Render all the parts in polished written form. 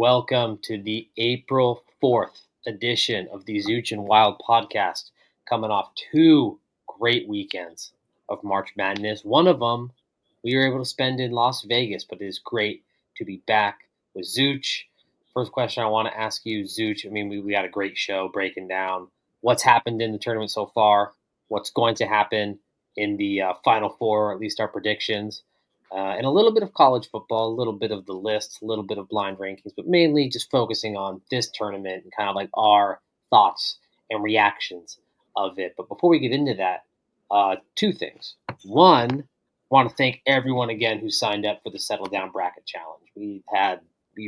welcome to the April 4th edition of the Zooch and Wilde Podcast, coming off two great weekends of March Madness. One of them we were able to spend in Las Vegas, but it is great to be back with Zooch. First question I want to ask you, Zooch. We had a great show breaking down what's happened in the tournament so far, what's going to happen in the Final Four, or at least our predictions. And a little bit of college football, a little bit of the lists, a little bit of blind rankings, but mainly just focusing on this tournament and kind of like our thoughts and reactions of it. But before we get into that, two things. One, I want to thank everyone again who signed up for the Settle Down Bracket Challenge. We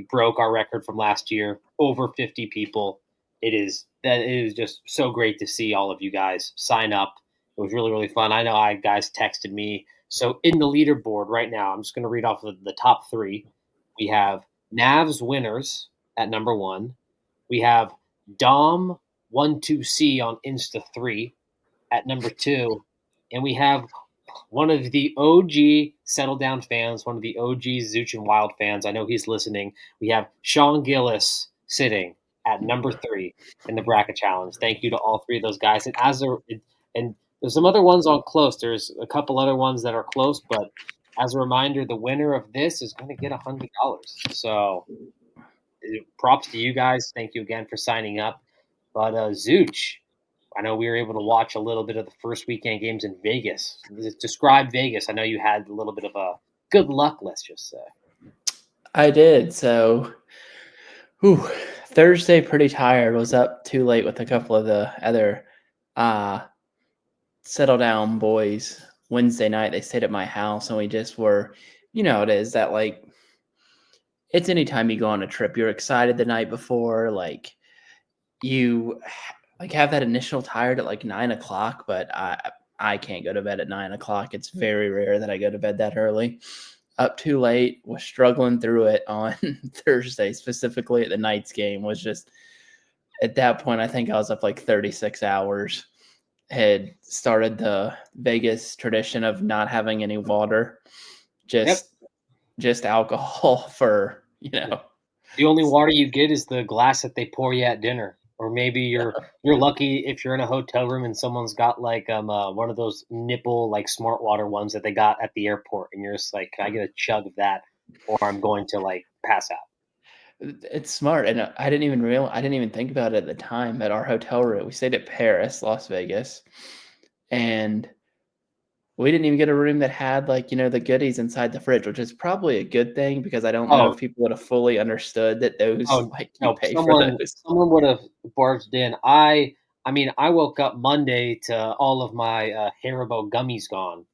broke our record from last year, over 50 people. It is just so great to see all of you guys sign up. It was really, really fun. I know guys texted me. So in the leaderboard right now, I'm just going to read off the top three. We have Nav's winners at number 1. We have Dom12C on Insta3 at number 2. And we have one of the OG Settle Down fans, one of the OG Zooch and Wilde fans. I know he's listening. We have Sean Gillis sitting at number 3 in the bracket challenge. Thank you to all three of those guys. And there's some other ones on close. There's a couple other ones that are close, but as a reminder, the winner of this is going to get $100. So props to you guys. Thank you again for signing up. But Zooch, I know we were able to watch a little bit of the first weekend games in Vegas. Describe Vegas. I know you had a little bit of a good luck, let's just say. I did. So Thursday, pretty tired. Was up too late with a couple of the other Settle Down boys. Wednesday night, they stayed at my house, and we just were, it is that, like, it's anytime you go on a trip, you're excited the night before, like, you have that initial tired at like 9 o'clock, but I can't go to bed at 9 o'clock. It's very rare that I go to bed that early. Up too late, was struggling through it on Thursday, specifically at the Knights game. Was just, at that point, I think I was up like 36 hours. Had started the Vegas tradition of not having any water, just alcohol for, The only water you get is the glass that they pour you at dinner. Or maybe you're lucky if you're in a hotel room and someone's got like one of those nipple like smart water ones that they got at the airport, and you're just like, can I get a chug of that, or I'm going to like pass out. It's smart, and I didn't even think about it at the time. At our hotel room, we stayed at Paris, Las Vegas, and we didn't even get a room that had like the goodies inside the fridge, which is probably a good thing because I don't know if people would have fully understood that those pay for those. Someone would have barged in. I woke up Monday to all of my Haribo gummies gone.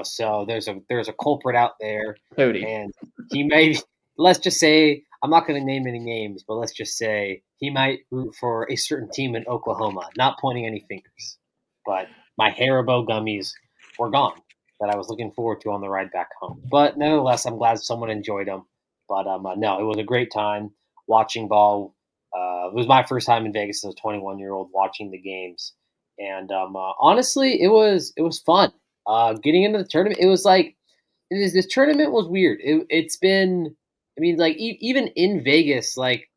So there's a culprit out there, Cody, and he may. Let's just say, I'm not going to name any names, but let's just say he might root for a certain team in Oklahoma. Not pointing any fingers, but my Haribo gummies were gone that I was looking forward to on the ride back home. But nevertheless, I'm glad someone enjoyed them. But no, it was a great time watching ball. It was my first time in Vegas as a 21-year-old watching the games, and honestly, it was fun. Getting into the tournament, it was like this tournament was weird. It's been. Even in Vegas, like,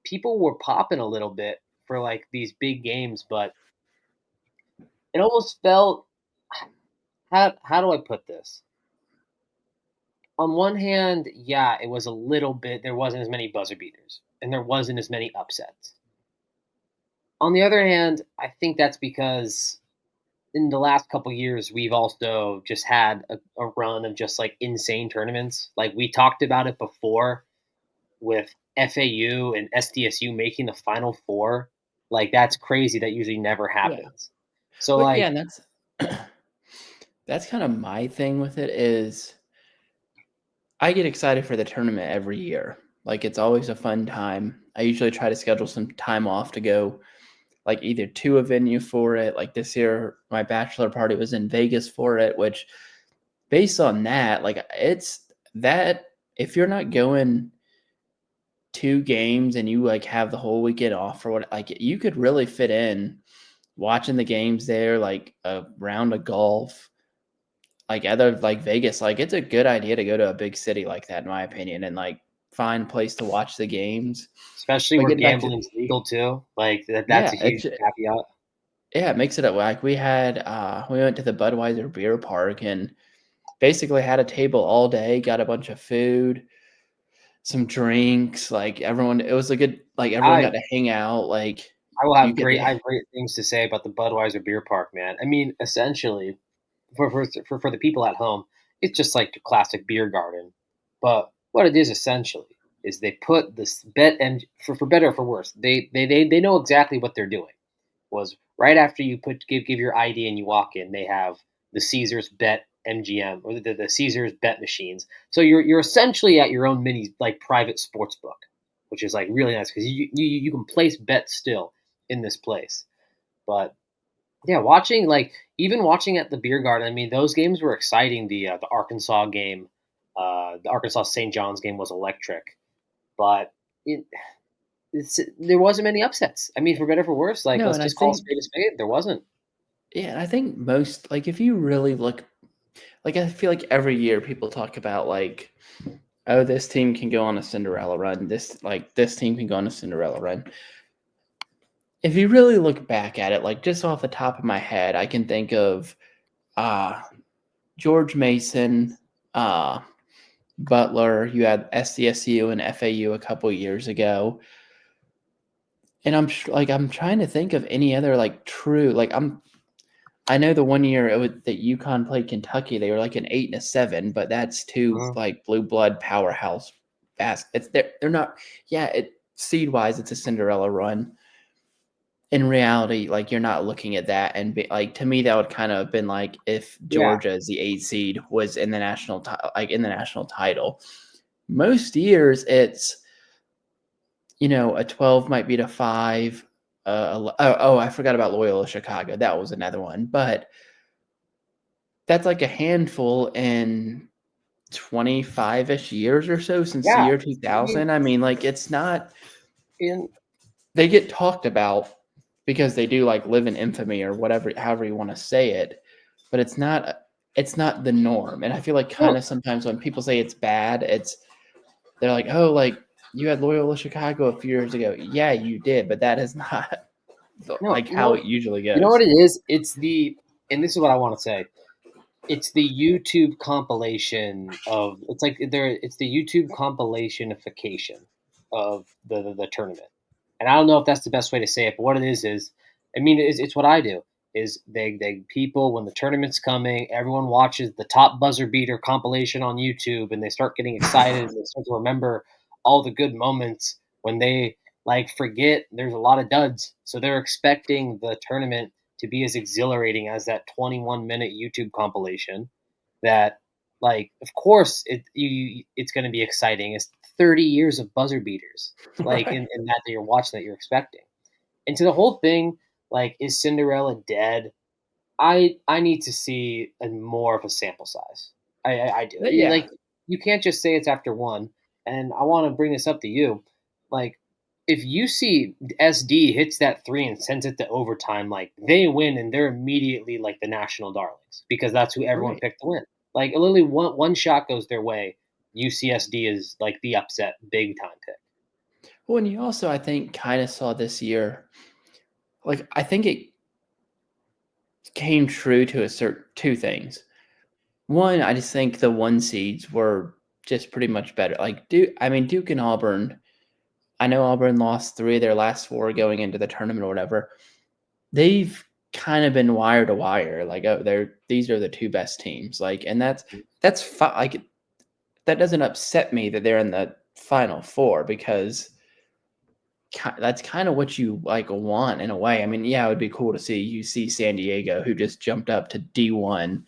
people were popping a little bit for, like, these big games, but it almost felt – how do I put this? On one hand, yeah, it was a little bit – there wasn't as many buzzer beaters, and there wasn't as many upsets. On the other hand, I think that's because in the last couple years, we've also just had a run of just, like, insane tournaments. Like, we talked about it before with FAU and SDSU making the Final Four. Like, that's crazy. That usually never happens. Yeah. So, and that's kind of my thing with it is I get excited for the tournament every year. Like, it's always a fun time. I usually try to schedule some time off to go like either to a venue for it. Like this year, my bachelor party was in Vegas for it, which based on that, like it's that if you're not going 2 games and you like have the whole weekend off or what, like you could really fit in watching the games there, like a round of golf, like other like Vegas, like it's a good idea to go to a big city like that, in my opinion. And like fine place to watch the games. Especially But where getting back to gambling's legal too. Like that's yeah, a huge caveat. it makes it like we went to the Budweiser beer park and basically had a table all day, got a bunch of food, some drinks, like everyone. It was a good everyone I got to hang out. Like I will you have get great to I have great things to say about the Budweiser beer park, man. I mean, essentially, for the people at home, it's just like the classic beer garden. But what it is essentially is they put this bet, and for better or for worse, they know exactly what they're doing. Was right after you give your ID and you walk in, they have the Caesars Bet MGM or the Caesars Bet machines. So you're essentially at your own mini like private sports book, which is like really nice because you can place bets still in this place. But yeah, even watching at the beer garden. I mean, those games were exciting. The Arkansas game, the Arkansas St. John's game was electric, but it, there wasn't many upsets. I mean, for better or for worse, like no, let's and I just call a think spade a spade. There wasn't. yeah, and I think most if you really look, I feel like every year people talk about oh, this team can go on a Cinderella run. This team can go on a Cinderella run. If you really look back at it, just off the top of my head, I can think of George Mason, Butler. You had SDSU and FAU a couple years ago, and I'm trying to think of any other true I know the one year that UConn played Kentucky, they were an 8 and a 7, but that's two Mhm. blue blood powerhouse baskets. They're not. Yeah, seed wise, it's a Cinderella run. In reality, you're not looking at that and to me that would kind of have been if Yeah, Georgia as the 8 seed was in the national in the national title. Most years it's a 12 might beat a 5. I forgot about Loyola Chicago. That was another one, but that's a handful in 25-ish years or so since the yeah. year I mean, 2000. I mean, it's not. in They get talked about because they do live in infamy or whatever, however you want to say it, but it's not the norm. And I feel kind no, of sometimes when people say it's bad, they're oh, you had Loyola Chicago a few years ago. Yeah, you did, but that is not no. how it usually You know goes. what it is? And this is what I want to say. It's the YouTube compilation of it's the YouTube compilationification of the tournament. And I don't know if that's the best way to say it, but what it is I mean it's what I do is they people when the tournament's coming, everyone watches the top buzzer beater compilation on YouTube and they start getting excited and they start to remember all the good moments when they forget there's a lot of duds. So they're expecting the tournament to be as exhilarating as that 21-minute YouTube compilation that of course it's going to be exciting. It's 30 years of buzzer beaters Right. in that you're watching that you're expecting. And to the whole thing, is Cinderella dead? I need to see more of a sample size. I do. But yeah. You can't just say it's after one. And I want to bring this up to you. Like if you see SD hits that three and sends it to overtime, they win and they're immediately the national darlings because that's who everyone Right. picked to win. Literally one shot goes their way. UCSD is the upset big time pick. Well, and you also, I think, kind of saw this year, I think it came true to two things. One, I just think the one seeds were just pretty much better. Duke and Auburn. I know Auburn lost 3 of their last 4 going into the tournament or whatever. They've kind of been wire to wire. These are the 2 best teams. And that's fine. That doesn't upset me that they're in the Final Four because that's kind of what you want in a way. I mean, yeah, it would be cool to see UC San Diego, who just jumped up to D1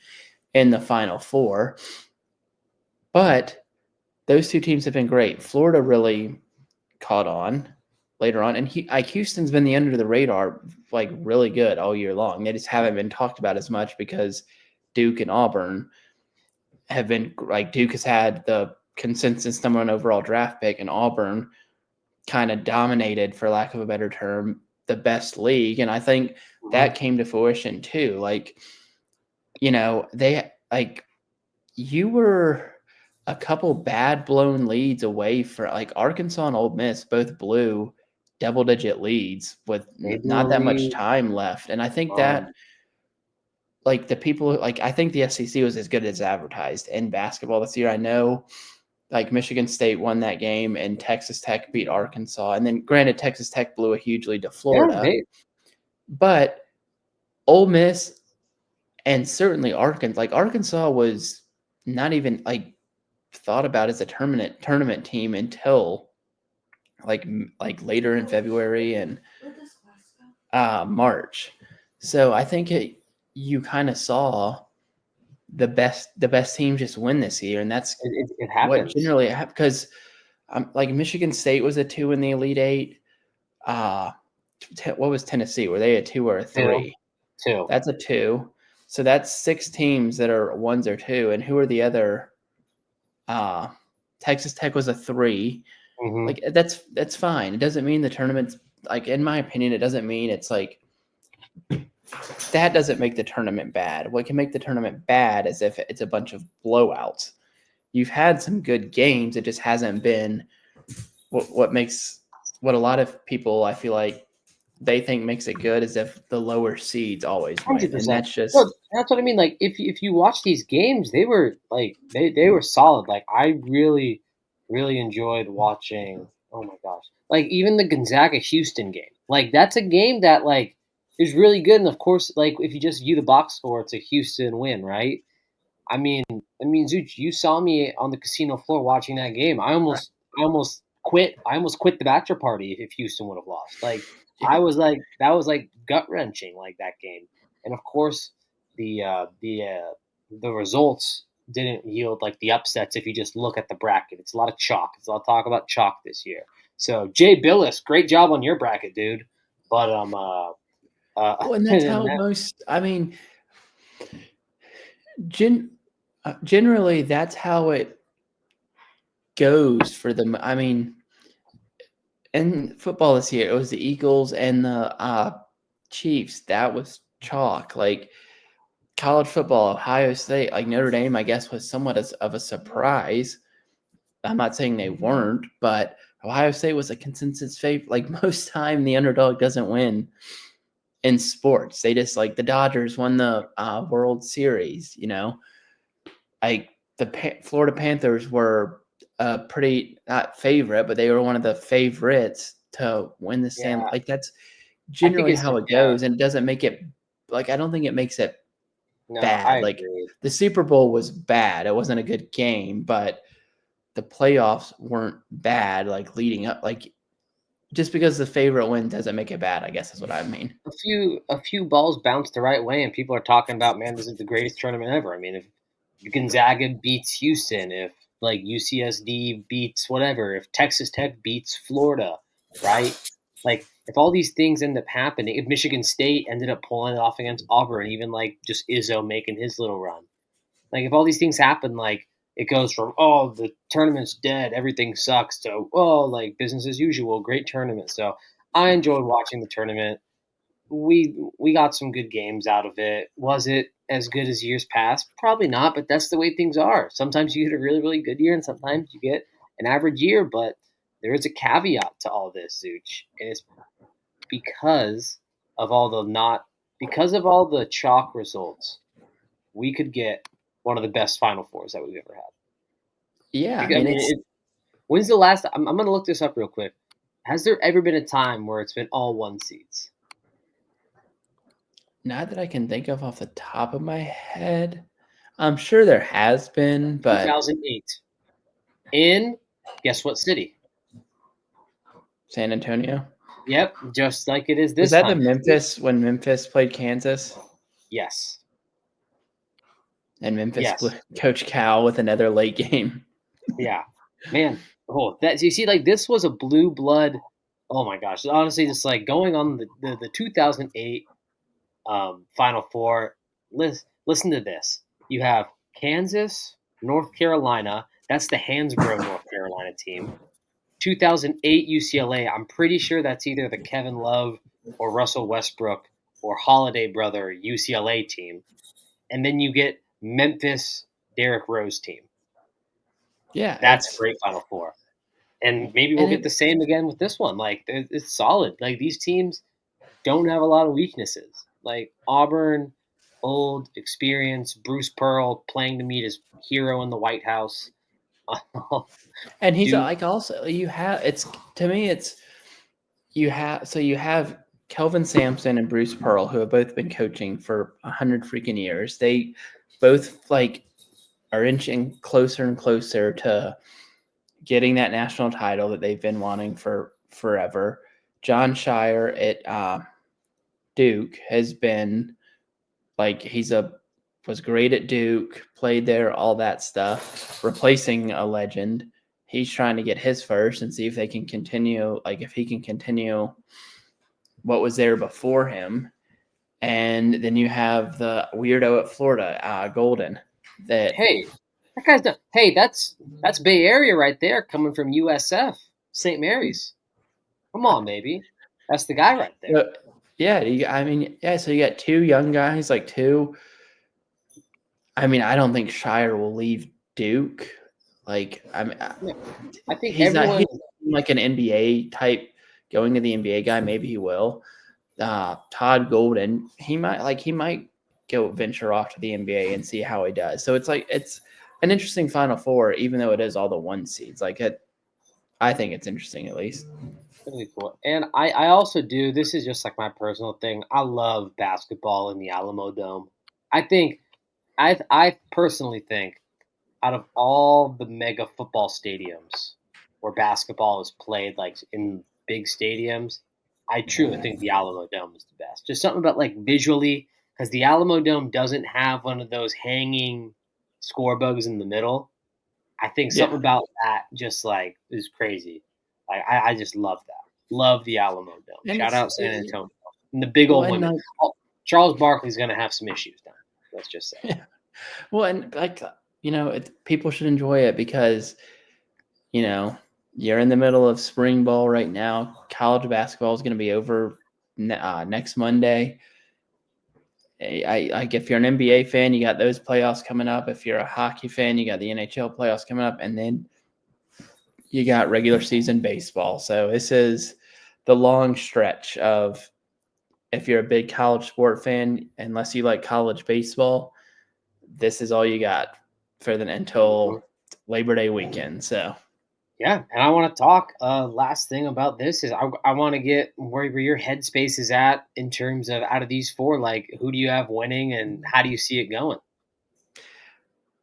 in the Final Four. But those 2 teams have been great. Florida really caught on later on, and Houston's been the under the radar, really good all year long. They just haven't been talked about as much because Duke and Auburn have been Duke has had the consensus number 1 overall draft pick, and Auburn kind of dominated, for lack of a better term, the best league. And I think that came to fruition too. They you were a couple bad blown leads away for like Arkansas and Ole Miss both blew double-digit leads with They blew a not that much lead. time left. And I think that like the people like I think the SEC was as good as advertised in basketball this year. I know like Michigan State won that game and Texas Tech beat Arkansas. And then granted Texas Tech blew a huge lead to Florida. But Ole Miss and certainly Arkansas was not even like thought about as a tournament team until like later in February and March. So I think you kind of saw the best team just win this year, and that's it what happens. generally happens because like Michigan State was a 2 in the Elite Eight. What was Tennessee? Were they a 2 or a 3? 2. That's a 2. So that's 6 teams that are 1s or 2. And who are the other? Texas Tech was a 3. Mm-hmm. Like that's fine. It doesn't mean the tournament's like, in my opinion, it doesn't mean it's like that doesn't make the tournament bad. What can make the tournament bad is if it's a bunch of blowouts. You've had some good games. It just hasn't been what a lot of people I feel like they think makes it good is if the lower seeds always win. 100%. And that's just that's what I mean. Like if you watch these games, they were like they were solid. Like I really enjoyed watching. Oh my gosh! Like even the Gonzaga Houston game. Like that's a game that like is really good. And of course, like if you just view the box score, it's a Houston win, right? Zooch, you saw me on the casino floor watching that game. I almost quit. I almost quit the bachelor party if Houston would have lost. Like I was like that was like gut wrenching, like that game. And of course, the results didn't yield like the upsets if you just look at the bracket. It's a lot of chalk. It's a lot of talk about chalk this year. So Jay Billis, great job on your bracket, dude. But well, and that's how most. I mean, generally, that's how it goes for them. I mean, in football this year, it was the Eagles and the Chiefs. That was chalk. Like college football, Ohio State, like Notre Dame, I guess, was somewhat of a surprise. I'm not saying they weren't, but Ohio State was a consensus favorite. Like most time, the underdog doesn't win in sports. They just like the Dodgers won the World Series. Like the Florida Panthers were a pretty not favorite, but they were one of the favorites to win the Stanley. Like that's generally how it goes, and it doesn't make it like I don't think it makes it bad. Like the Super Bowl was bad; it wasn't a good game, but the playoffs weren't bad. Like leading up, like just because the favorite win doesn't make it bad. I guess is what I mean. A few balls bounced the right way, and people are talking about, man, this is the greatest tournament ever. I mean, if Gonzaga beats Houston, if like UCSD beats whatever, if Texas Tech beats Florida, right? Like if all these things end up happening, if Michigan State ended up pulling it off against Auburn, even like just Izzo making his little run, like if all these things happen, like it goes from the tournament's dead, everything sucks to like business as usual, great tournament. So I enjoyed watching the tournament. We got some good games out of it. Was it as good as years past? Probably not, but that's the way things are. Sometimes you get a really, really good year, and sometimes you get an average year. But there is a caveat to all this, Zooch, and it's because of all the chalk results. We could get one of the best Final Fours that we've ever had. Yeah, when's the last? I'm going to look this up real quick. Has there ever been a time where it's been all 1 seeds? Not that I can think of off the top of my head. I'm sure there has been, but 2008. In guess what city? San Antonio. Yep, just like it is this time. Was that time. the Memphis when Memphis played Kansas? Yes. And Memphis Coach Cal with another late game. Yeah, man. You see, like this was a blue blood. Oh my gosh! Honestly, just like going on the 2008 Final Four. Listen to this. You have Kansas, North Carolina. That's the Hansbrough, North Carolina team. 2008 UCLA. I'm pretty sure that's either the Kevin Love or Russell Westbrook or Holiday brother UCLA team. And then you get Memphis Derrick Rose team. Yeah, That's a great Final Four. And maybe we'll get the same again with this one. Like, it's solid. Like, these teams don't have a lot of weaknesses. Like, Auburn, old, experienced, Bruce Pearl playing to meet his hero in the White House. and he's Duke. like, also, you have, it's, to me, it's, you have Kelvin Sampson and Bruce Pearl, who have both been coaching for 100 freaking years. They both like are inching closer and closer to getting that national title that they've been wanting for forever. John Shire at Duke has been like, was great at Duke, played there, all that stuff, replacing a legend. He's trying to get his first and see if they can continue, like if he can continue what was there before him. And then you have the weirdo at Florida, Golden. That guy's done. Hey, that's Bay Area right there, coming from USF, St. Mary's. Come on, baby, that's the guy right there. Yeah, so you got two young guys, like two. I mean, I don't think Shire will leave Duke. Like, I think he's not like an NBA type, going to the NBA guy. Maybe he will. Todd Golden, he might go venture off to the NBA and see how he does. So it's an interesting Final Four, even though it is all the one seeds. I think it's interesting, at least. Really cool. And I also do, this is just like my personal thing, I love basketball in the Alamo Dome. I personally think, out of all the mega football stadiums where basketball is played, like in big stadiums, I truly think the Alamo Dome is the best. Just something about like visually, because the Alamo Dome doesn't have one of those hanging score bugs in the middle. I think something about that just like is crazy. Like, I just love that. Love the Alamo Dome. And shout out San Antonio and the big old women. Charles Barkley's going to have some issues now. Let's just say. Yeah. Well, and people should enjoy it because, you're in the middle of spring ball right now. College basketball is going to be over next Monday. If you're an NBA fan, you got those playoffs coming up. If you're a hockey fan, you got the NHL playoffs coming up, and then you got regular season baseball. So this is the long stretch of, if you're a big college sport fan, unless you like college baseball, this is all you got until Labor Day weekend. So. Yeah, and I want to talk. Last thing about this is I want to get where your headspace is at in terms of, out of these four, like, who do you have winning and how do you see it going?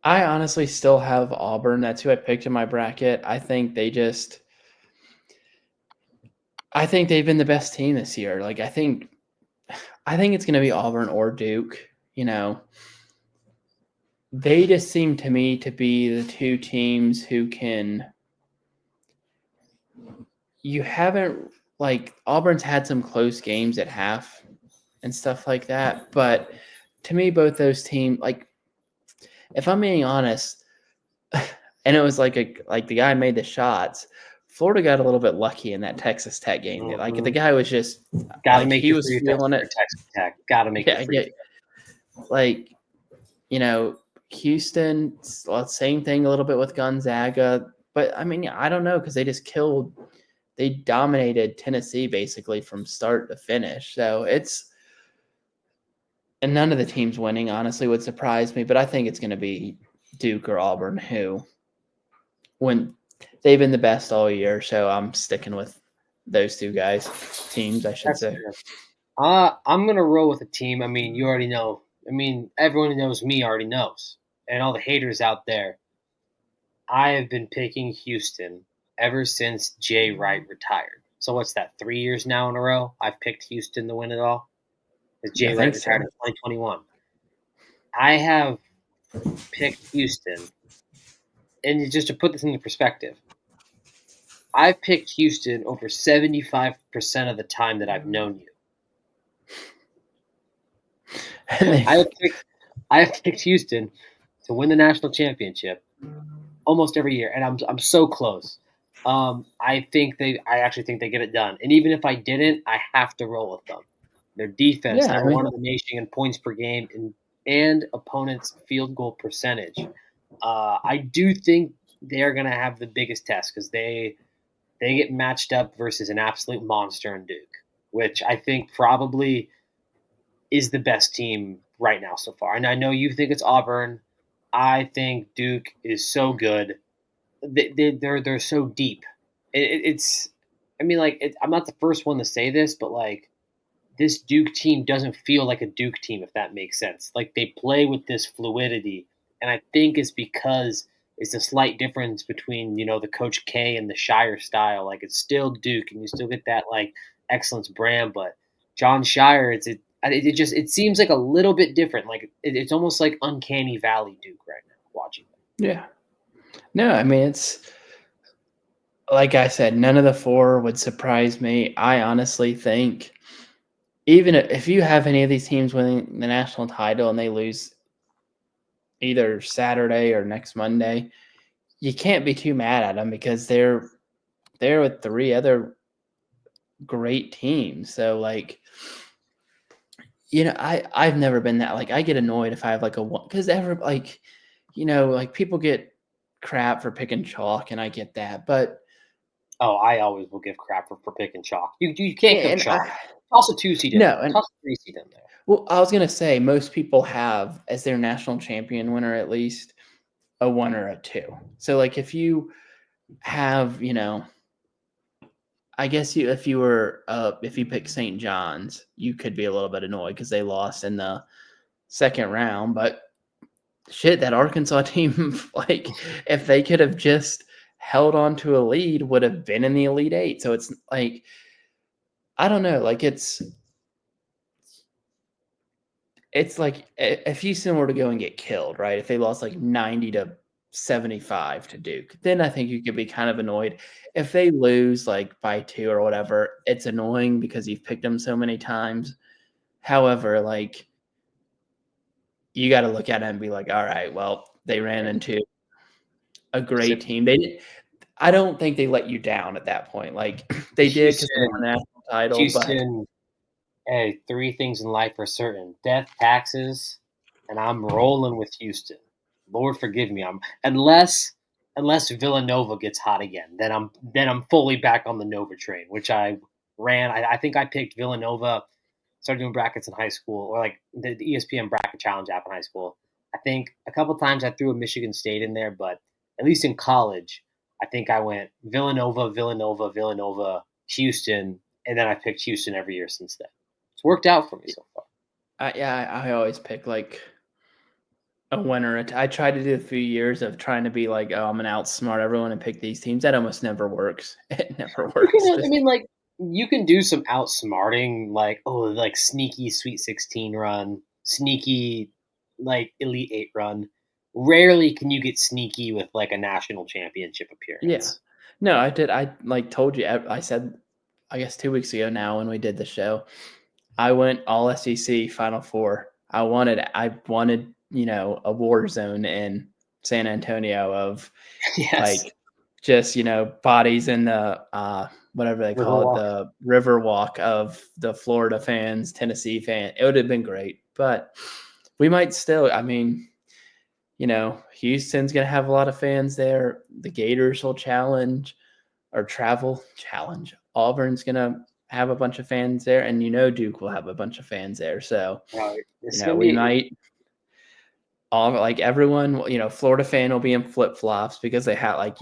I honestly still have Auburn. That's who I picked in my bracket. I think they've been the best team this year. Like, I think it's going to be Auburn or Duke. They just seem to me to be the two teams who can. You haven't, like, Auburn's had some close games at half and stuff like that, but to me, both those teams, like, if I'm being honest, and it was like the guy made the shots, Florida got a little bit lucky in that Texas Tech game. Mm-hmm. Like, the guy was just he was feeling it. Texas Tech, gotta make it free. Like, Houston, same thing a little bit with Gonzaga, but I mean, I don't know, because they dominated Tennessee basically from start to finish. So and none of the teams winning, honestly, would surprise me, but I think it's going to be Duke or Auburn when they've been the best all year. So I'm sticking with those teams, I should say. I'm going to roll with a team. I mean, you already know. I mean, everyone who knows me already knows. And all the haters out there, I have been picking Houston ever since Jay Wright retired. So what's that, 3 years now in a row? I've picked Houston to win it all. Because Jay Wright retired in 2021. I have picked Houston. And just to put this into perspective, I've picked Houston over 75% of the time that I've known you. I have picked Houston to win the national championship almost every year, and I'm so close. I actually think they get it done. And even if I didn't, I have to roll with them. Their defense, they're one of the nation in points per game and opponents' field goal percentage. I do think they're going to have the biggest test because they get matched up versus an absolute monster in Duke, which I think probably is the best team right now so far. And I know you think it's Auburn. I think Duke is so good. They're so deep. It's I mean I'm not the first one to say this, but like this Duke team doesn't feel like a Duke team, if that makes sense. Like they play with this fluidity, and I think it's because it's a slight difference between the Coach K and the Shire style. Like it's still Duke, and you still get that like excellence brand, but John Shire, it seems like a little bit different. Like it's almost like uncanny valley Duke right now watching them. Yeah. No, I mean, it's like I said, none of the four would surprise me. I honestly think even if you have any of these teams winning the national title and they lose either Saturday or next Monday, you can't be too mad at them because they're with three other great teams. So like, I've never been that like I get annoyed if I have like a one because like people get crap for picking chalk and I get that, but Oh, I always will give crap for picking chalk. You can't yeah, give and chalk. Toss a 2 seed in no, there. and Toss a 3 seed in there. well, I was gonna say most people have as their national champion winner at least a 1 or a 2. So like if you have, I guess if you pick St. John's, you could be a little bit annoyed because they lost in the second round. But shit, that Arkansas team, like if they could have just held on to a lead, would have been in the Elite Eight. So it's like I don't know, like it's like if Houston were to go and get killed, right? If they lost like 90-75 to Duke, then I think you could be kind of annoyed. If they lose like by 2 or whatever, it's annoying because you've picked them so many times. However, like you got to look at it and be like, all right, well, they ran into a great team. I don't think they let you down at that point. Like they did because they won the national title. Houston, hey, 3 things in life are certain: death, taxes, and I'm rolling with Houston. Lord forgive me. Unless Villanova gets hot again, then I'm fully back on the Nova train, which I ran. I think I picked Villanova. Started doing brackets in high school, or like the ESPN bracket challenge app in high school. I think a couple times I threw a Michigan State in there, but at least in college, I think I went Villanova, Houston, and then I picked Houston every year since then. It's worked out for me so far. I always pick like a winner. I tried to do a few years of trying to be like, oh, I'm gonna outsmart everyone and pick these teams. That almost never works. It never works. You can do some outsmarting, like sneaky Sweet 16 run, sneaky like Elite 8 run. Rarely can you get sneaky with like a national championship appearance. Yeah. No, I did. I like told you. I said, I guess 2 weeks ago now when we did the show, I went all SEC Final Four. I wanted a war zone in San Antonio of like just bodies in the whatever they call it, the river walk of the Florida fans, Tennessee fan. It would have been great, but we might still. I mean, Houston's gonna have a lot of fans there. The Gators will challenge. Auburn's gonna have a bunch of fans there, and Duke will have a bunch of fans there. So we might all like everyone. Florida fan will be in flip flops because they have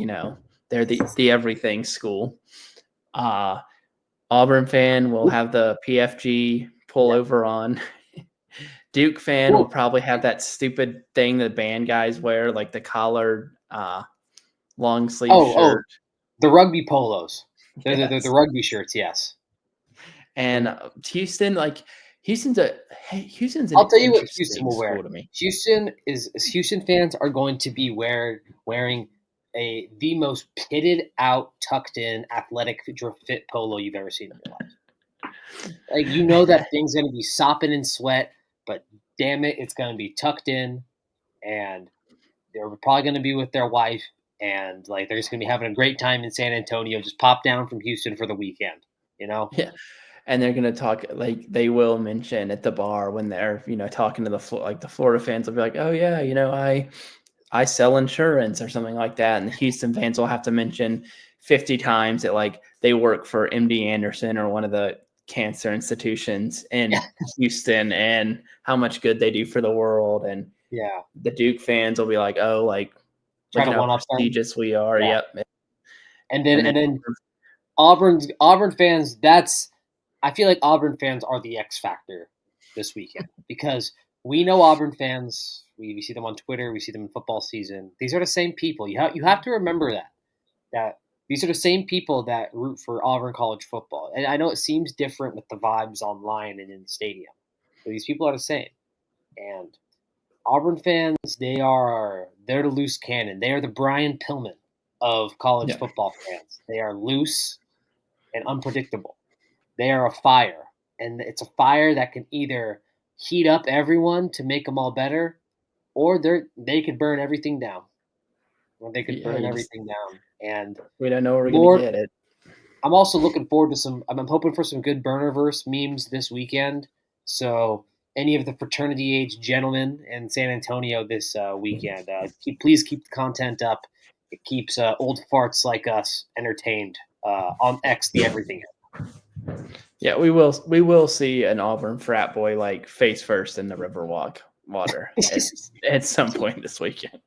they're the everything school. Auburn fan will have the PFG pullover on. Duke fan will probably have that stupid thing that band guys wear, like the collared long sleeve shirt. The rugby polos. They're the rugby shirts, yes. And Houston, Houston's I'll tell you what Houston will wear. Houston fans are going to be wearing the most pitted out, tucked in, athletic fit polo you've ever seen in your life. Like that thing's gonna be sopping in sweat, but damn it, it's gonna be tucked in, and they're probably gonna be with their wife, and like they're just gonna be having a great time in San Antonio. Just pop down from Houston for the weekend, Yeah. And they're gonna talk they will mention at the bar when they're talking to the Florida fans will be like, oh yeah, I sell insurance or something like that. And the Houston fans will have to mention 50 times that like they work for MD Anderson or one of the cancer institutions in Houston and how much good they do for the world. And Yeah. the Duke fans will be like, oh, like, Try look to at how one up them. prestigious we are. Yeah. Yep. And then Auburn fans, I feel like Auburn fans are the X factor this weekend because we know Auburn fans. We see them on Twitter. We see them in football season. These are the same people. You have to remember that these are the same people that root for Auburn college football. And I know it seems different with the vibes online and in the stadium, but these people are the same. And Auburn fans, they're the loose cannon. They are the Brian Pillman of college football fans. They are loose and unpredictable. They are a fire, and it's a fire that can either heat up everyone to make them all better, or they could burn everything down. Or they could burn everything down. And we don't know where we're Lord, going to get it. I'm also looking forward to some. I'm hoping for some good burnerverse memes this weekend. So any of the fraternity age gentlemen in San Antonio this weekend, please keep the content up. It keeps old farts like us entertained on X, the everything. Yeah, we will see an Auburn frat boy like face first in the Riverwalk water at some point this weekend.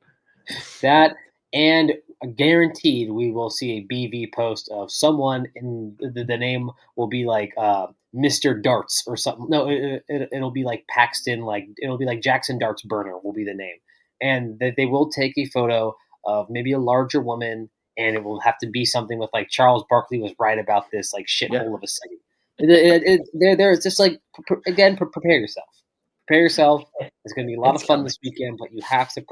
That, and guaranteed we will see a BV post of someone in the name will be like Mr. Darts or something. No, it'll be like Paxton, like it'll be like Jackson Darts Burner will be the name, and that they will take a photo of maybe a larger woman, and it will have to be something with like Charles Barkley was right about this like shithole of a city. There's just like again, prepare yourself. Prepare yourself. It's going to be a lot of fun this weekend, but you have to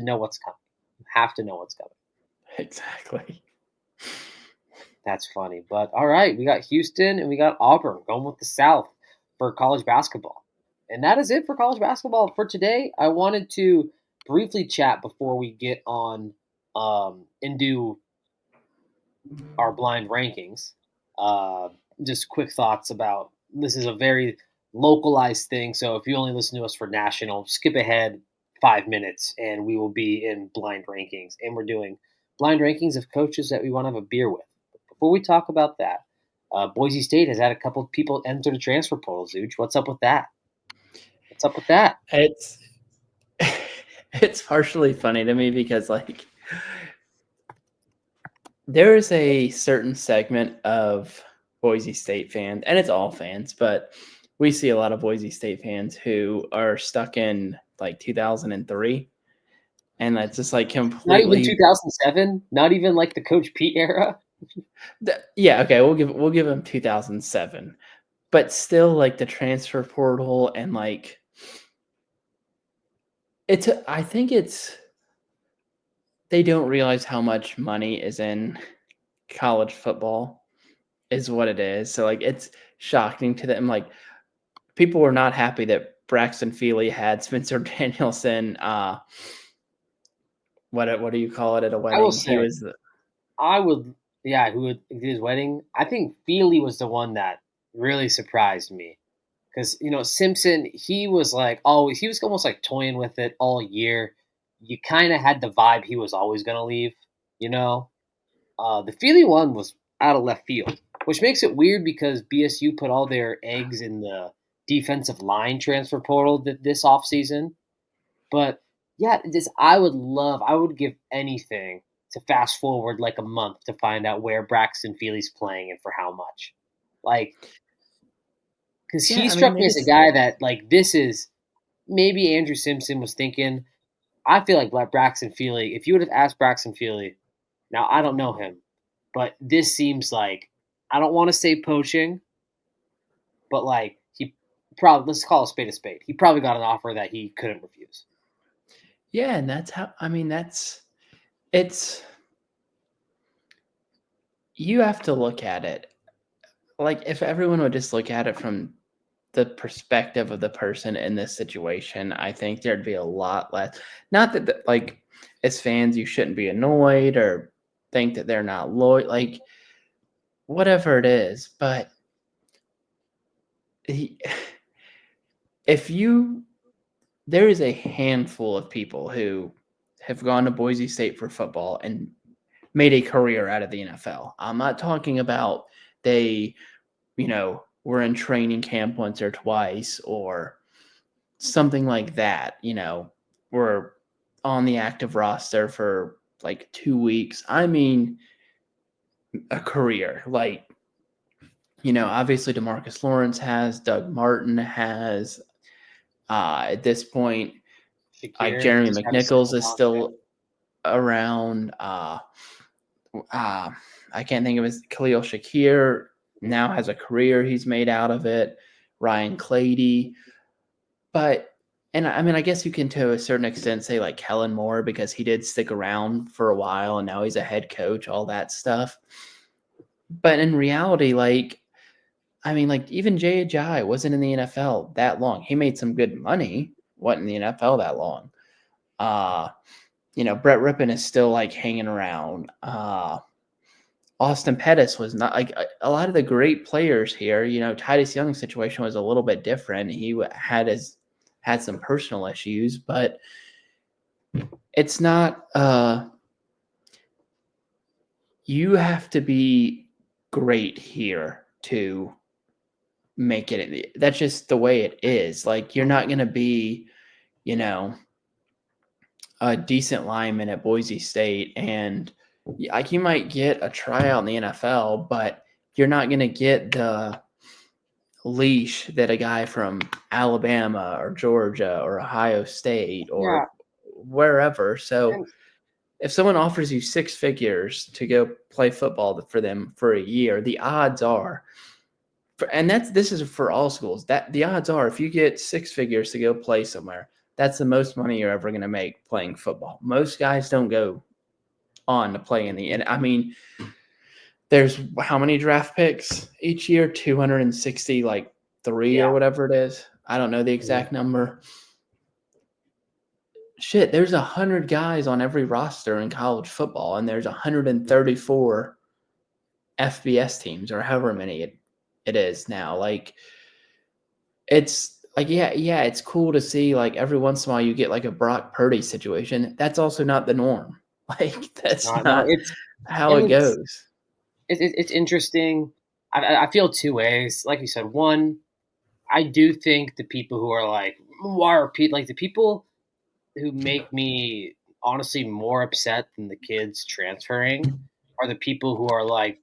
know what's coming. You have to know what's coming. Exactly. That's funny, but all right, we got Houston and we got Auburn going with the South for college basketball, and that is it for college basketball for today. I wanted to briefly chat before we get on and do our blind rankings. Just quick thoughts about this is a very localized thing. So if you only listen to us for national, skip ahead 5 minutes and we will be in blind rankings. And we're doing blind rankings of coaches that we want to have a beer with. But before we talk about that, Boise State has had a couple of people enter the transfer portal. Zooch, what's up with that? What's up with that? It's partially funny to me because like there is a certain segment of Boise State fans, and it's all fans, but we see a lot of Boise State fans who are stuck in like 2003, and that's just like completely not even 2007, not even like the Coach Pete era. Yeah, okay, we'll give them 2007, but still like the transfer portal and like I think they don't realize how much money is in college football is what it is. So like it's shocking to them. Like people were not happy that Braxton Feely had Spencer Danielson. What do you call it at a wedding? I will say, who would do his wedding? I think Feely was the one that really surprised me because Simpson, he was almost like toying with it all year. You kind of had the vibe he was always going to leave. The Feely one was out of left field, which makes it weird because BSU put all their eggs in the defensive line transfer portal this offseason. But yeah, I would give anything to fast forward like a month to find out where Braxton Feely's playing and for how much. Like, because he struck me as a guy that like this is maybe Andrew Simpson was thinking. I feel like Braxton Feely. If you would have asked Braxton Feely, now I don't know him, but this seems like I don't want to say poaching, but like he probably let's call a spade a spade. He probably got an offer that he couldn't refuse. Yeah, and it's you have to look at it. Like if everyone would just look at it from the perspective of the person in this situation, I think there'd be a lot less. Not that like as fans you shouldn't be annoyed or think that they're not loyal, like whatever it is, but there is a handful of people who have gone to Boise State for football and made a career out of the NFL. I'm not talking about they, were in training camp once or twice or something like that, were on the active roster for like 2 weeks. I mean, a career. Like, obviously DeMarcus Lawrence has, Doug Martin has, at this point, like Shakir Jeremy just got a McNichols second is still around. I can't think of his Khalil Shakir now has a career he's made out of it. Ryan Clady. And I mean, I guess you can to a certain extent say like Kellen Moore because he did stick around for a while and now he's a head coach, all that stuff. But in reality, like even Jay Ajayi wasn't in the NFL that long. He made some good money, wasn't in the NFL that long. Brett Rippon is still like hanging around. Austin Pettis was not like a lot of the great players here. Titus Young's situation was a little bit different. He had some personal issues, but it's not. You have to be great here to make it. That's just the way it is. Like you're not going to be, a decent lineman at Boise State, and like you might get a tryout in the NFL, but you're not going to get the leash that a guy from Alabama or Georgia or Ohio State or wherever. So if someone offers you 6 figures to go play football for them for a year, the odds are, and this is for all schools, that the odds are if you get 6 figures to go play somewhere, that's the most money you're ever going to make playing football. Most guys don't go on to play in the end. I mean, there's how many draft picks each year? 260, like 3 or whatever it is. I don't know the exact number. Shit, there's 100 guys on every roster in college football, and there's 134 FBS teams or however many it is now. Like, it's like, yeah, it's cool to see like every once in a while you get like a Brock Purdy situation. That's also not the norm. Like that's not how it goes. It's interesting. I feel 2 ways. Like you said, one, I do think the people who are like, why are people like the people who make me honestly more upset than the kids transferring are the people who are like,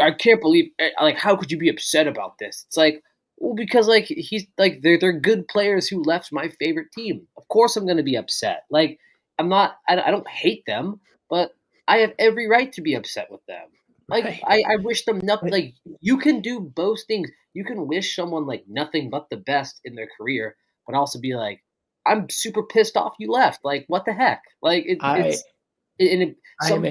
I can't believe, like, how could you be upset about this? It's like, well, because like he's like they're good players who left my favorite team. Of course, I'm going to be upset. Like, I'm not. I don't hate them, but I have every right to be upset with them. Like, right. I wish them nothing. Like, you can do both things. You can wish someone like nothing but the best in their career, but also be like, I'm super pissed off you left. Like, what the heck? Like, some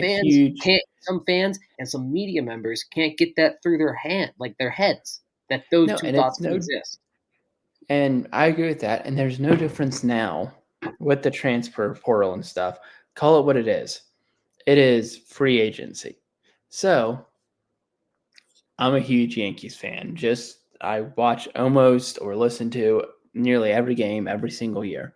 fans and some media members can't get that through their heads that those two thoughts can exist. And I agree with that. And there's no difference now with the transfer portal and stuff. Call it what it is. It is free agency. So I'm a huge Yankees fan. I watch almost or listen to nearly every game every single year.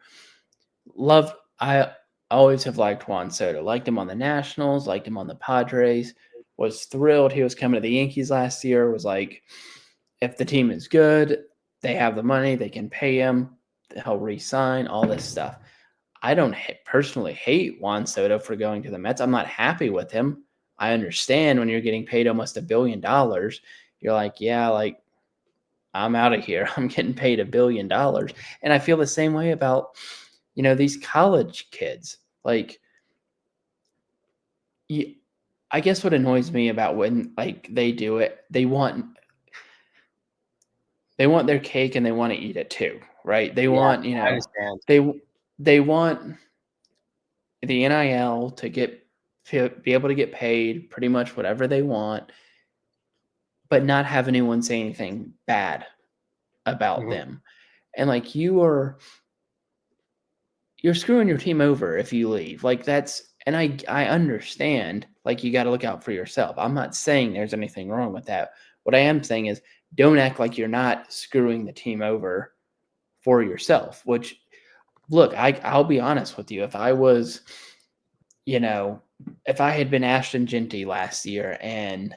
I always have liked Juan Soto. Liked him on the Nationals, liked him on the Padres. Was thrilled he was coming to the Yankees last year. Was like, if the team is good, they have the money, they can pay him, he'll re-sign, all this stuff. I don't personally hate Juan Soto for going to the Mets. I'm not happy with him. I understand when you're getting paid almost $1 billion, you're like, yeah, like, I'm out of here. I'm getting paid $1 billion. And I feel the same way about, these college kids. Like, I guess what annoys me about when like they do it, they want their cake and they want to eat it too, right? They want, they want the NIL to be able to get paid pretty much whatever they want, but not have anyone say anything bad about them. And like you're screwing your team over if you leave. Like and I understand, like, you got to look out for yourself. I'm not saying there's anything wrong with that. What I am saying is don't act like you're not screwing the team over for yourself, which look, I'll be honest with you. If I was, if I had been Ashton Genty last year and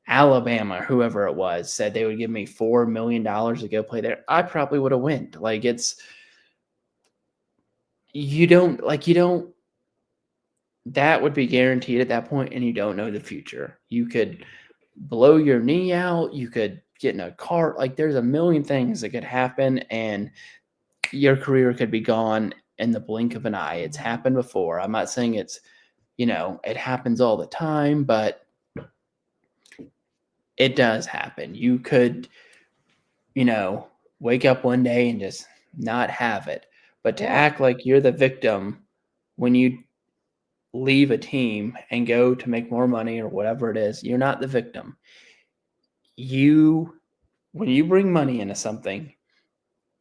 Alabama, whoever it was, said they would give me $4 million to go play there, I probably would have went. Like you don't, that would be guaranteed at that point, and you don't know the future. You could blow your knee out. You could get in a car. Like there's a million things that could happen, and your career could be gone in the blink of an eye. It's happened before. I'm not saying it's, it happens all the time, but it does happen. You could, wake up one day and just not have it. But to act like you're the victim when you leave a team and go to make more money or whatever it is, you're not the victim. When you bring money into something,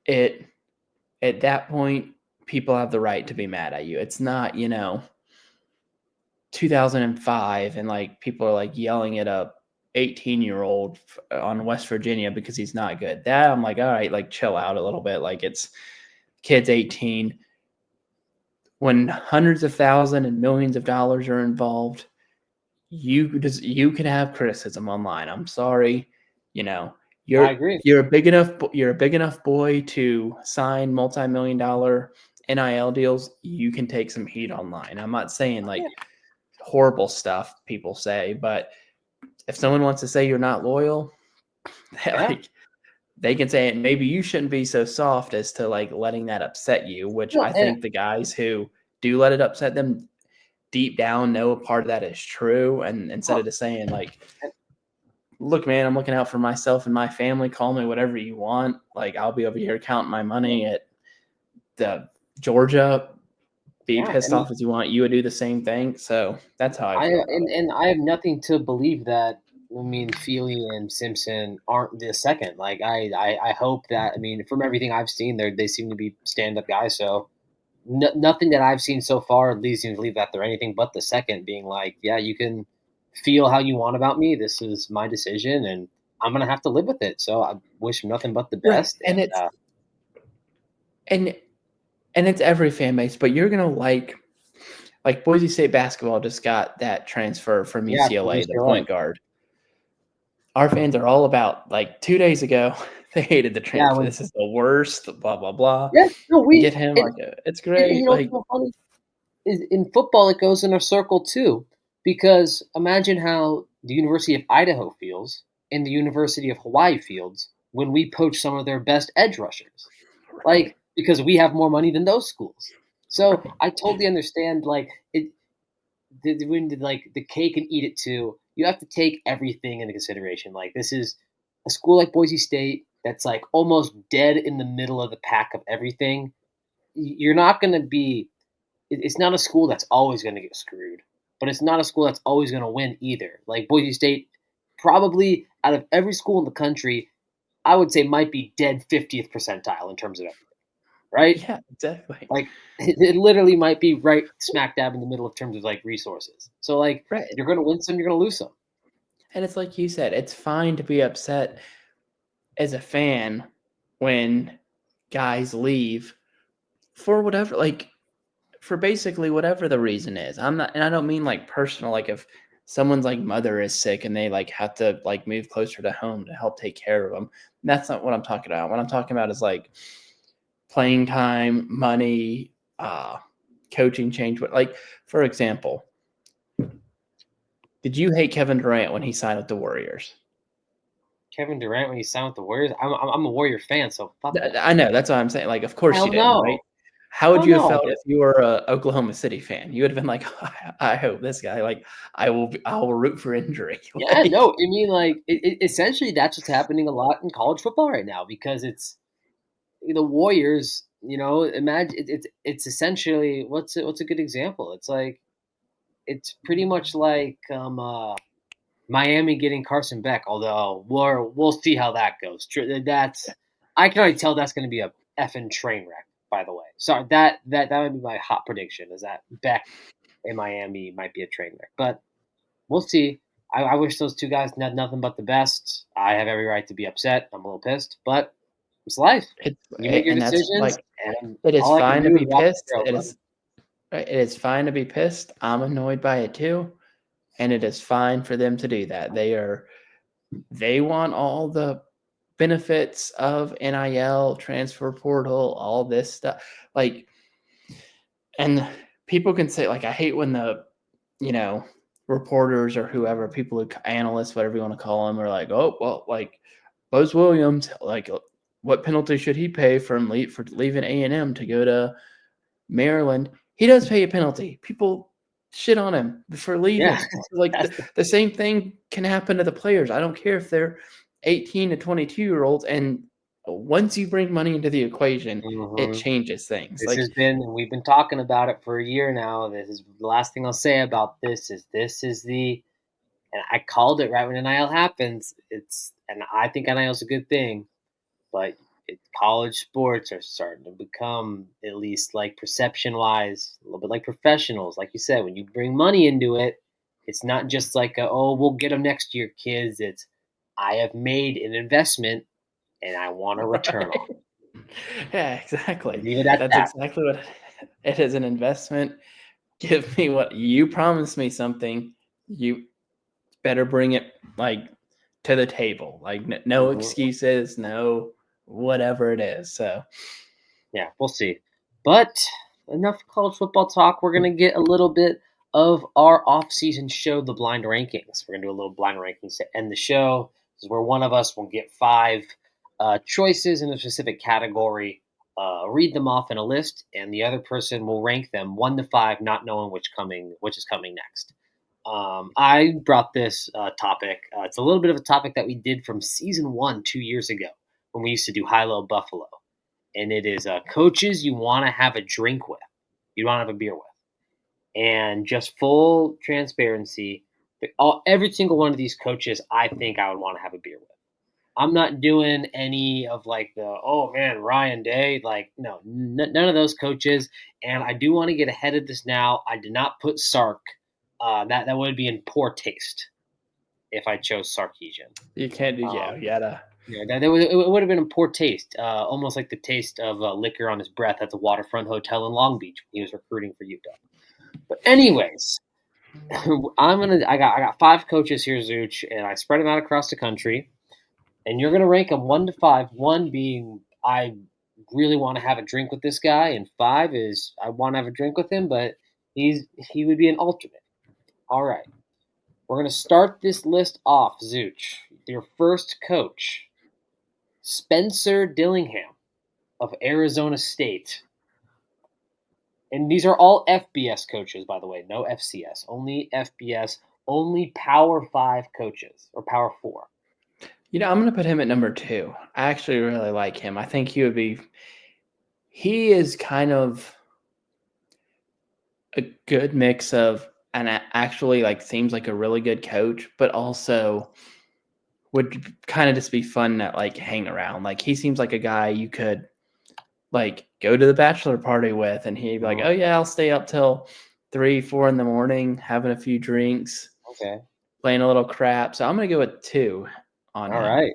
at that point, people have the right to be mad at you. It's not, 2005 and like people are like yelling at a 18-year-old on West Virginia because he's not good. That I'm like, all right, like chill out a little bit. Like it's kid's 18. When hundreds of thousands and millions of dollars are involved, you can have criticism online. I'm sorry, I you're agree. you're a big enough boy to sign multi-million-dollar NIL deals. You can take some heat online. I'm not saying like horrible stuff people say, but if someone wants to say you're not loyal, they can say it. Maybe you shouldn't be so soft as to like letting that upset you, which I think the guys who do let it upset them deep down know a part of that is true. And instead of just saying like, look, man, I'm looking out for myself and my family. Call me whatever you want. Like I'll be over here counting my money at the Georgia. Be pissed off as you want. You would do the same thing. So that's how I feel about it. And I have nothing to believe that. I mean, Feely and Simpson aren't the second. Like I hope that. I mean, from everything I've seen, they seem to be stand up guys. So nothing that I've seen so far leads me to believe that they're anything but the second. Being like, yeah, you can feel how you want about me. This is my decision, and I'm gonna have to live with it. So I wish them nothing but the best. Right. And it's every fan base, but you're gonna like Boise State basketball just got that transfer from UCLA, the point guard. Our fans are all about like 2 days ago. They hated the transfer. This is the worst. Blah blah blah. Yeah, no, we get him. It's great. And, what's so funny is in football it goes in a circle too, because imagine how the University of Idaho feels and the University of Hawaii feels when we poach some of their best edge rushers, like because we have more money than those schools. So I totally understand. Like when like the cake and eat it too. You have to take everything into consideration. Like this is a school like Boise State that's like almost dead in the middle of the pack of everything. You're not going to be. It's not a school that's always going to get screwed, but it's not a school that's always going to win either. Like Boise State, probably out of every school in the country, I would say might be dead 50th percentile in terms of everything. Right? Yeah, exactly. Like it literally might be right smack dab in the middle of terms of like resources. So like you're going to win some, you're going to lose some. And it's like you said, it's fine to be upset as a fan when guys leave for whatever, like for basically whatever the reason is. And I don't mean like personal, like if someone's like mother is sick and they like have to like move closer to home to help take care of them. That's not what I'm talking about. What I'm talking about is like playing time, money, coaching change. Like, for example, did you hate Kevin Durant when he signed with the Warriors? Kevin Durant when he signed with the Warriors? I'm a Warrior fan, so fuck that. I know. That's what I'm saying. Like, of course you didn't, right? How would you have felt if you were a Oklahoma City fan? You would have been like, I hope this guy, like, I will root for injury. Yeah, no, I mean, like, essentially that's what's happening a lot in college football right now because it's the Warriors. Imagine it's essentially what's a good example? It's like it's pretty much like Miami getting Carson Beck. Although we'll see how that goes. I can already tell that's going to be a effing train wreck. By the way, sorry that would be my hot prediction is that Beck in Miami might be a train wreck, but we'll see. I wish those two guys had nothing but the best. I have every right to be upset. I'm a little pissed, but It's life. It's You make your and that's decisions, like and it is all I can fine to do is be watch pissed. the trail, It bud. is right, it is fine to be pissed. I'm annoyed by it too, and it is fine for them to do that. They want all the benefits of NIL, transfer portal, all this stuff. Like, and people can say, like, I hate when the, reporters or whoever, people who analysts, whatever you want to call them, are like, oh, well, like Buzz Williams, like, what penalty should he pay for leaving A&M to go to Maryland? He does pay a penalty. People shit on him for leaving. Yeah, Like that's the same thing can happen to the players. I don't care if they're 18 to 22-year-olds. And once you bring money into the equation, it Mhm. changes things. This Like, has been, we've been talking about it for a year now. This is the last thing I'll say about this is the, and I called it right when NIL happens. And I think NIL is a good thing, but college sports are starting to become, at least like perception wise, a little bit like professionals. Like you said, when you bring money into it, it's not just like oh, we'll get them next year, kids. It's, I have made an investment and I want a return on it. yeah, exactly. Leave it at That's that. exactly what it is, an investment. Give me what you promised me something. You better bring it like to the table. Like no Mhm. excuses, no whatever it is. So Yeah, we'll see. But enough college football talk. We're gonna get a little bit of our off-season show, the blind rankings. We're gonna do a little blind rankings to end the show. This is where one of us will get five choices in a specific category, read them off in a list, and the other person will rank them 1 to 5, not knowing which is coming next. I brought this topic. It's a little bit of a topic that we did from season 1 2 years ago when we used to do High Low Buffalo, and it is coaches you want to have a drink with, you want to have a beer with, and just full transparency. Every single one of these coaches, I think I would want to have a beer with. I'm not doing any of like the, oh man, Ryan Day, like no, none of those coaches. And I do want to get ahead of this now. I did not put Sark. That would be in poor taste if I chose Sarkeesian. you can't do Um, you gotta it would have been in poor taste, almost like the taste of liquor on his breath at the waterfront hotel in Long Beach when he was recruiting for Utah. But anyways, I got five coaches here, Zooch, and I spread them out across the country, and you're gonna rank them 1 to 5. One being I really want to have a drink with this guy, and 5 is I want to have a drink with him, but he would be an alternate. All right, we're gonna start this list off, Zooch. Your first coach, Spencer Dillingham of Arizona State. And these are all FBS coaches, by the way, no FCS, only FBS, only Power 5 coaches, or Power 4. I'm gonna put him at number 2. I actually really like him. I think he is kind of a good mix of, and actually like seems like a really good coach, but also would kind of just be fun to like hang around. Like he seems like a guy you could like go to the bachelor party with, and he'd be like, Mhm. "Oh yeah, I'll stay up till 3, 4 in the morning, having a few drinks, Okay. playing a little crap." So I'm gonna go with 2 on All him. right.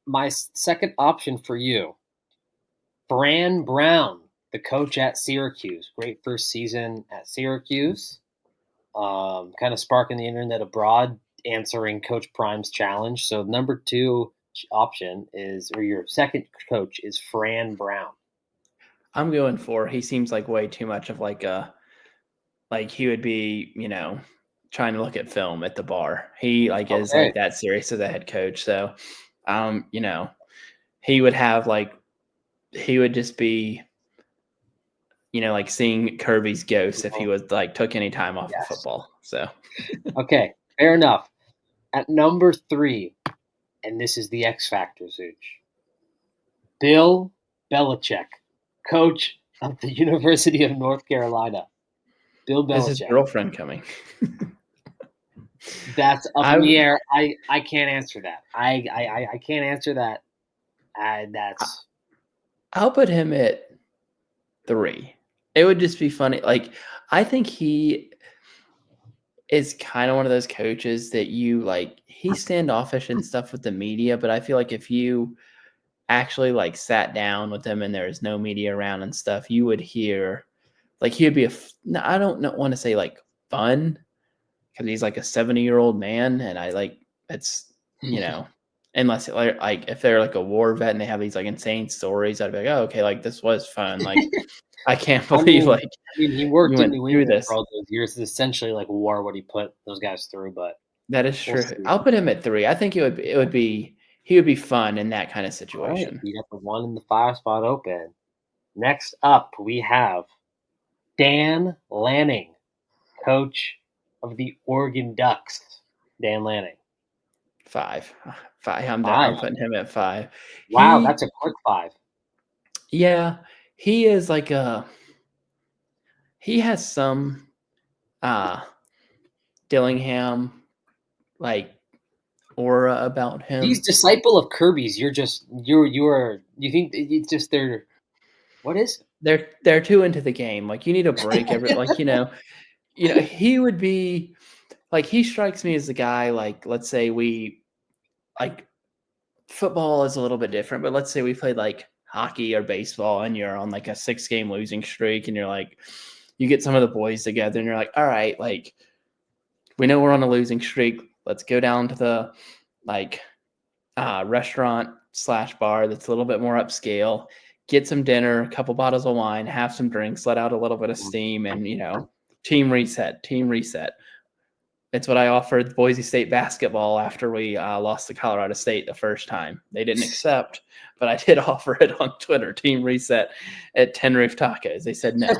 My second option for you, Fran Brown, the coach at Syracuse. Great first season at Syracuse. Kind of sparking the internet abroad, answering Coach Prime's challenge. So number 2 option is, or your second coach is Fran Brown. I'm going 4. He seems like way too much of like he would be, trying to look at film at the bar. He like is Okay. like that serious as a head coach. So, um, you know, he would have like he would just be, like seeing Kirby's ghost if he was like took any time off of Yes. football. So Okay. Fair enough. At number 3, and this is the X Factor, Zooch. Bill Belichick, coach of the University of North Carolina. Bill is his Belichick. girlfriend coming? That's up in the I air. I can't answer that. I can't answer that. That's I'll put him at 3. It would just be funny. Like I think he is kind of one of those coaches that you like. He's standoffish and stuff with the media, but I feel like if you actually like sat down with him and there was no media around and stuff, you would hear like he would be I don't want to say like fun because he's like a 70-year-old man, and I like it's unless like if they're like a war vet and they have these like insane stories, I'd be like, oh, okay, like this was fun. Like I can't believe he you worked in went New through England this. for all those years. It's essentially like war what he put those guys through, but That is we'll true. see. I'll put him at 3. I think he would be fun in that kind of All right, situation. we got the 1 in the 5 spot open. Next up, we have Dan Lanning, coach of the Oregon Ducks. Dan Lanning. 5. I'm 5. putting him at 5. Wow, that's a quick 5. Yeah, he is like he has some Dillingham like aura about him. These disciple of Kirby's, you think it's just they're what is it? They're too into the game. Like you need a break every like he would be like he strikes me as the guy like let's say we like football is a little bit different, but let's say we played like hockey or baseball and you're on like a 6-game losing streak and you're like you get some of the boys together and you're like, all right, like we know we're on a losing streak. Let's go down to the like restaurant / bar that's a little bit more upscale, get some dinner, a couple bottles of wine, have some drinks, let out a little bit of steam, and team reset. It's what I offered Boise State basketball after we lost to Colorado State the first time. They didn't accept, but I did offer it on Twitter, team reset at 10 Roof Tacos. They said no.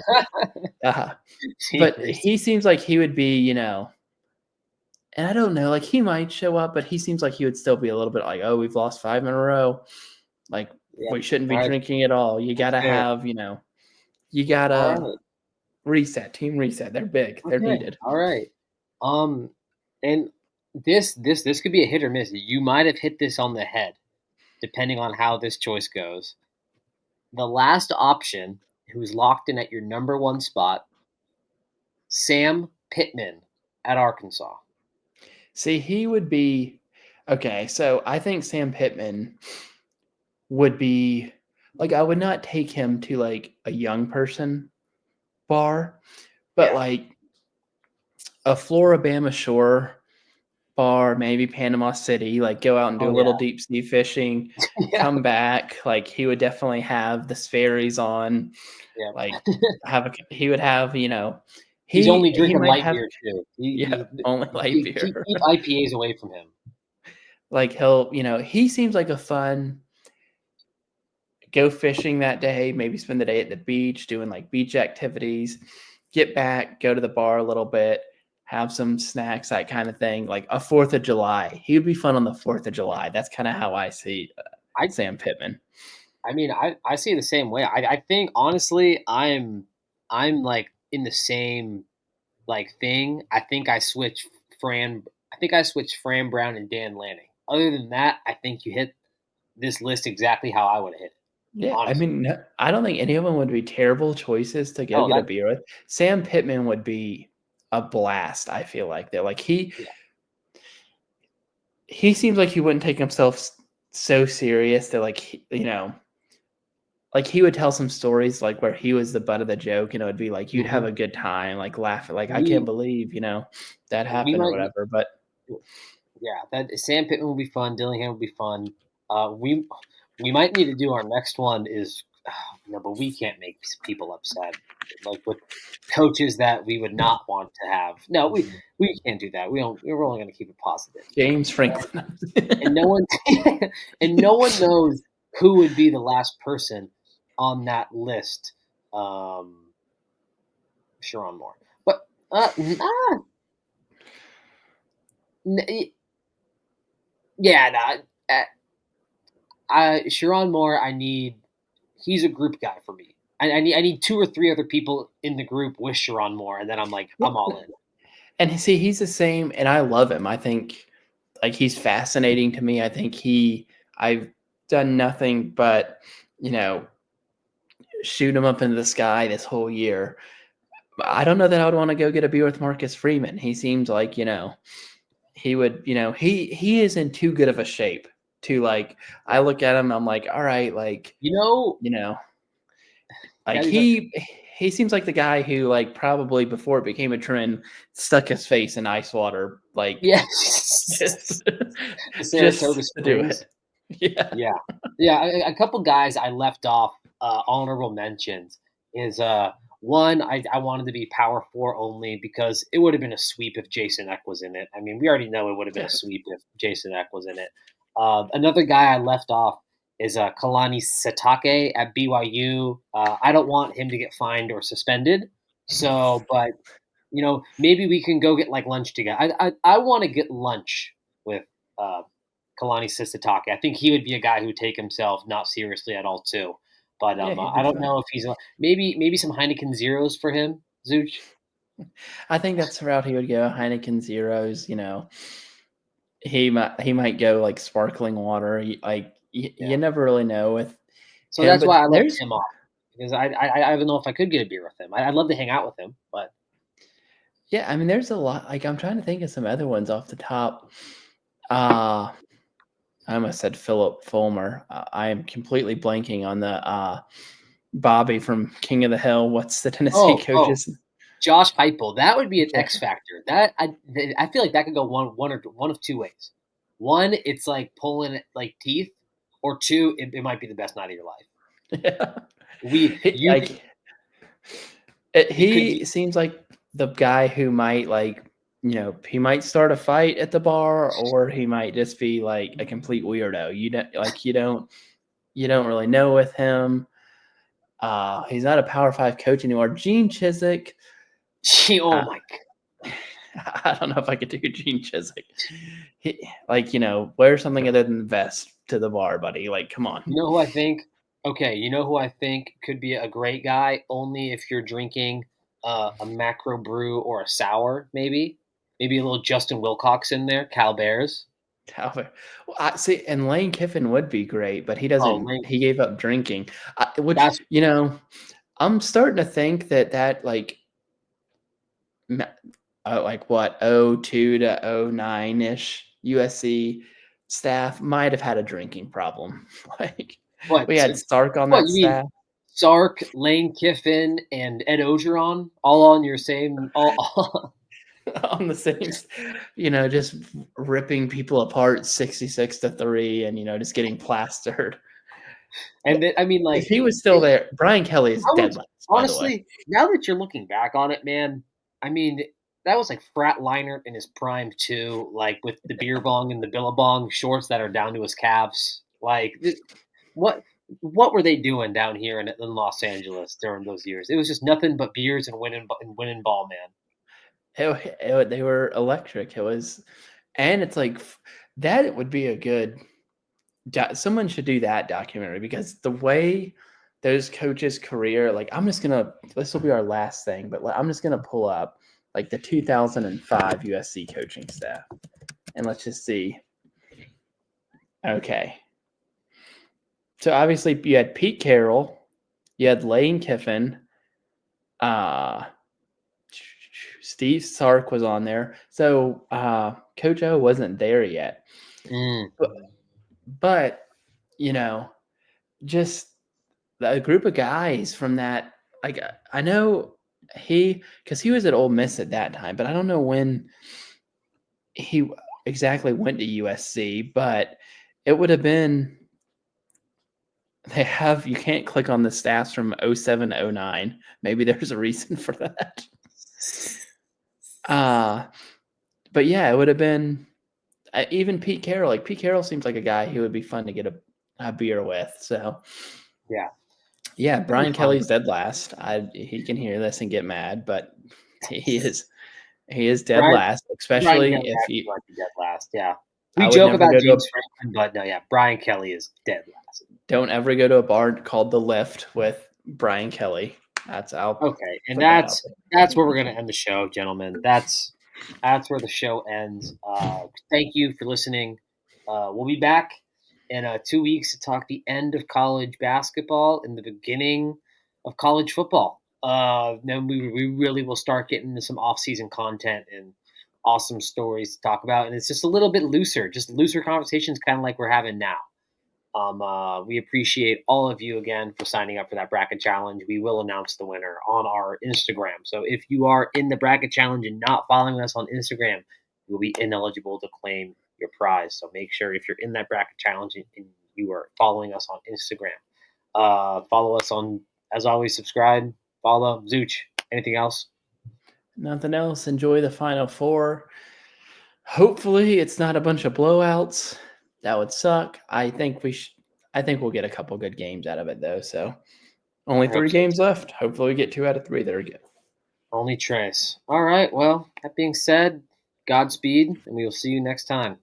But he seems like he would be, and I don't know, like he might show up, but he seems like he would still be a little bit like, oh, we've lost 5 in a row. Like we shouldn't be drinking at all. You got to have, you got to reset, team reset. They're big. They're needed. All right. And this could be a hit or miss. You might have hit this on the head, depending on how this choice goes. The last option, who's locked in at your number 1 spot, Sam Pittman at Arkansas. See, he would be okay. So I think Sam Pittman would be like I would not take him to like a young person bar, but like a Floribama Shore bar, maybe Panama City, like go out and do a little deep sea fishing, come back. Like he would definitely have the Sperry's on. Yeah. Like he would have, he's only drinking light beer too. Only light beer. Keep IPAs away from him. Like he seems like a fun go fishing that day, maybe spend the day at the beach doing like beach activities, get back, go to the bar a little bit, have some snacks, that kind of thing. Like a 4th of July. He would be fun on the 4th of July. That's kind of how I see Sam Pittman. I mean, I see it the same way. I think honestly, I'm like in the same like thing. I think I switch Fran Brown and Dan Lanning. Other than that, I think you hit this list exactly how I would have hit it. Yeah, honestly. I mean, I don't think any of them would be terrible choices to go get a beer with. Sam Pittman would be a blast, I feel like. They're like he seems like he wouldn't take himself so serious that like, like he would tell some stories like where he was the butt of the joke, it'd be like you'd have a good time, like laugh, like I can't believe, that happened or whatever. But that Sam Pittman would be fun, Dillingham would be fun. We might need to do our next one is but we can't make people upset. Like with coaches that we would not want to have. No, we can't do that. We're only going to keep it positive. James Franklin. and no one knows who would be the last person on that list. Sharon Moore. But Sharon Moore, he's a group guy for me. I need 2 or 3 other people in the group with Sharon Moore, and then I'm like, I'm all in. And see, he's the same, and I love him. I think like he's fascinating to me. I think I've done nothing but, shoot him up into the sky this whole year. I don't know that I would want to go get a beer with Marcus Freeman. He seems like, he would, he is in too good of a shape to like I look at him, I'm like, all right, like You know, like guys, he seems like the guy who like probably before it became a trend stuck his face in ice water, like yeah, just the just Saratoga to do Springs. it. Yeah. Yeah, yeah. A couple guys I left off honorable mentions is one I wanted to be power four only because it would have been a sweep if Jason Eck was in it. I mean, we already know it would have been a sweep if Jason Eck was in it. Another guy I left off is Kalani Sitake at BYU. I don't want him to get fined or suspended. So, but maybe we can go get like lunch together. I want to get lunch with uh, Kalani Sisitake. I think he would be a guy who would take himself not seriously at all too. But Yeah, he'd I be don't fun. know if he's maybe some Heineken zeros for him, Zooch. I think that's the route he would go. Heineken zeros, he might go like sparkling water. Yeah. You never really know with So him, that's but why I left there's him off because I don't know if I could get a beer with him. I'd love to hang out with him, but yeah, I mean there's a lot. Like I'm trying to think of some other ones off the top. Uh I almost said Philip Fulmer. I am completely blanking on the Bobby from King of the Hill. What's the Tennessee oh, coaches? Josh Heupel, that would be an Yeah. X factor. That I feel like that could go one of two ways. One, it's like pulling like teeth, or two, it might be the best night of your life. Yeah. We you could, it could He seems like the guy who might he might start a fight at the bar, or he might just be like a complete weirdo. You don't really know with him. He's not a Power 5 coach anymore. Gene Chizik. oh Uh, my god. I don't know if I could do Gene Chizik. Wear something other than the vest to the bar, buddy. Like, come on. You know who I think? Okay, you know who I think could be a great guy only if you're drinking a macro brew or a sour, maybe a little Justin Wilcox in there, Cal Bears. Calvin. Well, I see, and Lane Kiffin would be great, but he Oh, doesn't. Link, He gave up drinking, which that's I'm starting to think that like what 02 to 09 ish USC staff might have had a drinking problem. Like what we had Stark on what that you mean? staff. Sark, Lane Kiffin, and Ed Ogeron all on your same all On the same, just ripping people apart 66-3 and, just getting plastered. and I mean If like he was still there, Brian Kelly is I dead was last, by the way. honestly, now that you're looking back on it, man, I mean, that was like Frat Leinart in his prime too, like with the beer bong and the billabong shorts that are down to his calves. Like, what what were they doing down here in Los Angeles during those years? It was just nothing but beers and winning ball, man. They were electric. It was, and it's like that would be a good. Someone should do that documentary because the way those coaches' career, like this will be our last thing, but I'm just gonna pull up like the 2005 USC coaching staff, and let's just see. Okay, so obviously you had Pete Carroll, you had Lane Kiffin, Steve Sark was on there. So Coach O wasn't there yet. Mm. But just a group of guys from that, like I know because he was at Ole Miss at that time, but I don't know when he exactly went to USC, but it would have been you can't click on the stats from 07 to 09. Maybe there's a reason for that. But yeah, it would have been even Pete Carroll. Like Pete Carroll seems like a guy who would be fun to get a beer with. So yeah, Brian Kelly's dead last. He can hear this and get mad, but he is dead Brian, last. Brian Especially Kelly if actually might be dead last. Yeah, I we would joke never about go to James Franklin, but no, yeah, Brian Kelly is dead last. don't ever go to a bar called The Lift with Brian Kelly. I'll Okay, and put that out that's where we're gonna end the show, gentlemen. That's where the show ends. Thank you for listening. We'll be back in 2 weeks to talk the end of college basketball and the beginning of college football. Then we really will start getting into some off-season content and awesome stories to talk about, and it's just a little bit looser, just looser conversations, kind of like we're having now. We appreciate all of you again for signing up for that bracket challenge. We will announce the winner on our Instagram. So if you are in the bracket challenge and not following us on Instagram, you'll be ineligible to claim your prize. So make sure if you're in that bracket challenge and you are following us on Instagram, follow us on, as always, subscribe, follow. Zooch, anything else? Nothing else. Enjoy the Final Four. Hopefully, it's not a bunch of blowouts. That would suck. I think we'll get a couple good games out of it, though. So, only 3 games left. Hopefully, we get 2 out of 3 that are good. Only Trace. All right. Well, that being said, Godspeed, and we will see you next time.